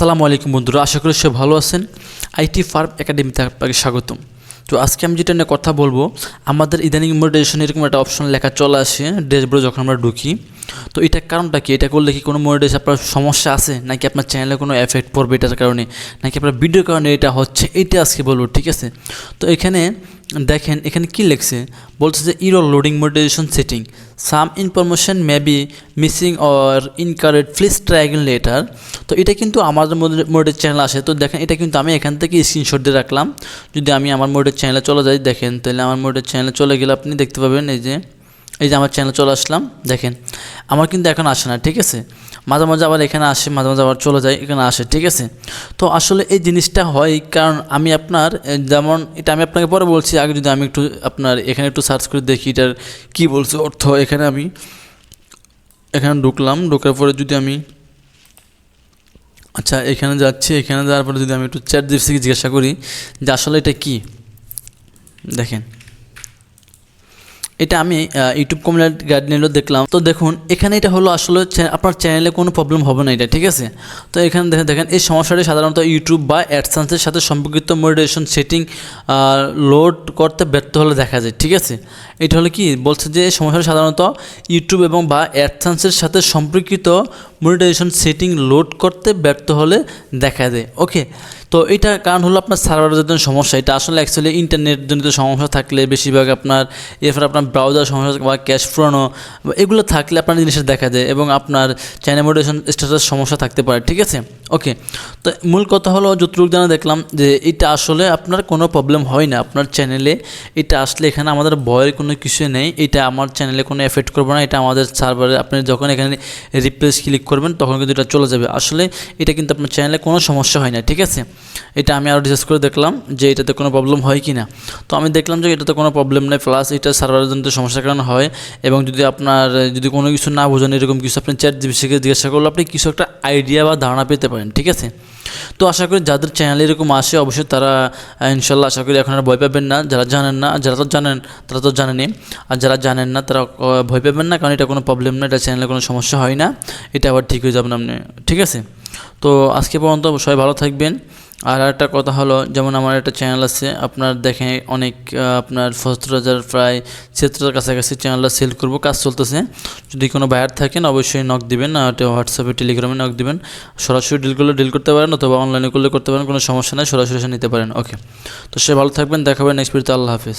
আসসালামু আলাইকুম বন্ধুরা, আশা করি সবাই ভালো আছেন। আইটি ফার্ম একাডেমিতে আপনাকে স্বাগতম। তো আজকে আমি যেটা নিয়ে কথা বলবো, আমাদের ইদানিং মনিটাইজেশন এরকম একটা অপশন লেখা চলে আসে ড্যাশবোর্ডে যখন আমরা ঢুকি। তো এটার কারণটা কি? এটা করলে কি কোনো মনিটাইজেশন আপনার সমস্যা আছে, নাকি আপনার চ্যানেলে কোনো এফেক্ট পড়বে এটার কারণে, নাকি আপনার ভিডিওর কারণে এটা হচ্ছে, এইটা আজকে বলবো, ঠিক আছে? তো এখানে দেখেন, এখানে কি লিখছে, বলছে যে error loading monetization setting, some information may be missing or incorrect, please try again later. তো এটা কিন্তু আমাদের মোডের চ্যানেল আসে। তো দেখেন, এটা কিন্তু আমি এখান থেকে স্ক্রিনশট দিয়ে রাখলাম। যদি আমি আমার মোডের চ্যানেলে চলে যাই, দেখেন, তাহলে আমার মোডের চ্যানেলে চলে গেলে আপনি দেখতে পাবেন এই যে আমার চ্যানেলে চলে আসলাম। দেখেন, আমার কিন্তু এখন আসে না, ঠিক আছে? মাঝে মাঝে আবার এখানে আসে, মাঝে মাঝে আবার চলে যায়, এখানে আসে, ঠিক আছে? তো আসলে এই জিনিসটা হয় কারণ আমি আপনার যেমন এটা আমি আপনাকে পরে বলছি, আগে যদি আমি একটু আপনার এখানে একটু সার্চ করে দেখি এটার কী বলছে অর্থ। এখানে আমি ঢুকলাম, ঢোকার পরে যদি আমি এখানে যাচ্ছি, এখানে যাওয়ার পরে যদি আমি একটু চ্যাট জিপিটিকে জিজ্ঞাসা করি যে আসলে এটা কী, দেখেন, এটা আমি ইউটিউব কমিউনিটি গাইডলাইনও দেখলাম। তো দেখুন, এখানে এটা হলো আসলে আপনার চ্যানেলে কোনো প্রবলেম হবে না এটা, ঠিক আছে? তো এখানে দেখেন এই সমস্যাটি সাধারণত ইউটিউব বা অ্যাডসেন্সের সাথে সম্পর্কিত মনিটাইজেশন সেটিং লোড করতে ব্যর্থ হলে দেখা যায়, ঠিক আছে? এটা হলো কি বলছে যে এই সমস্যাটি সাধারণত ইউটিউব এবং বা অ্যাডসেন্সের সাথে সম্পর্কিত মনিটাইজেশন সেটিং লোড করতে ব্যর্থ হলে দেখা দেয়। ওকে, তো এটা কারণ হলো আপনার সার্ভারের জন্য সমস্যা। এটা আসলে অ্যাকচুয়ালি ইন্টারনেটজনিত সমস্যা থাকলে বেশিরভাগ আপনার এরপর আপনার ব্রাউজার সমস্যা বা ক্যাশ ফুরানো এগুলো থাকলে আপনার জিনিসটা দেখা যায়, এবং আপনার চ্যানেল মনিটাইজেশন স্ট্যাটাস সমস্যা থাকতে পারে, ঠিক আছে? ওকে, তো মূল কথা হলো যতটুকু জানা দেখলাম যে এটা আসলে আপনার কোনো প্রবলেম হয় না আপনার চ্যানেলে। এটা আসলে এখানে আমাদের ভয়ের কোনো কিছু নেই, এটা আমার চ্যানেলে কোনো এফেক্ট করবে না। এটা আমাদের সার্ভারে আপনি যখন এখানে রিপ্লেস ক্লিক করবেন তখন কিন্তু এটা চলে যাবে। আসলে এটা কিন্তু আপনার চ্যানেলে কোনো সমস্যা হয় না, ঠিক আছে? এটা আমি আরও রিসার্চ করে দেখলাম যে এটাতে কোনো প্রবলেম হয় কি না। তো আমি দেখলাম যে এটাতে কোনো প্রবলেম নেই, প্লাস এটা সার্ভারের জন্য সমস্যার কারণে হয়। এবং যদি আপনার যদি কোনো কিছু না বোঝেন, এরকম কিছু আপনি চ্যাট জিপিটিকে জিজ্ঞাসা করলে আপনি কিছু একটা আইডিয়া বা ধারণা পেতে পারেন, ঠিক আছে? তো আশা করি যাদের চ্যানেলে এরকম আসে অবশ্যই তারা ইনশাল্লাহ আশা করি এখন আর ভয় পাবেন না। যারা জানেন না, যারা তো জানেন তারা তো জানেনই, আর যারা জানেন না তারা ভয় পাবেন না, কারণ এটা কোনো প্রবলেম না, এটা চ্যানেলে কোনো সমস্যা হয় না, এটা আবার ঠিক হয়ে যাবেন আপনি, ঠিক আছে? তো আজকে পর্যন্ত সবাই ভালো থাকবেন। আর একটা কথা হলো, যেমন আমার একটা চ্যানেল আছে, আপনার দেখেন অনেক আপনার 70,000 প্রায় 76,000 কাছাকাছি চ্যানেলটা সেল করবো, কাজ চলতেছে। যদি কোনো বায়ার থাকেন অবশ্যই নক দিবেন, হোয়াটসঅ্যাপে টেলিগ্রামে নক দিবেন। সরাসরি ডিল করলে ডিল করতে পারেন, অথবা অনলাইনে করলে করতে পারেন, কোনো সমস্যা নেই, সরাসরি নিতে পারেন। ওকে, তো সে ভালো থাকবেন, দেখাবেন নেক্সট ভিডিওতে। আল্লাহ হাফিজ।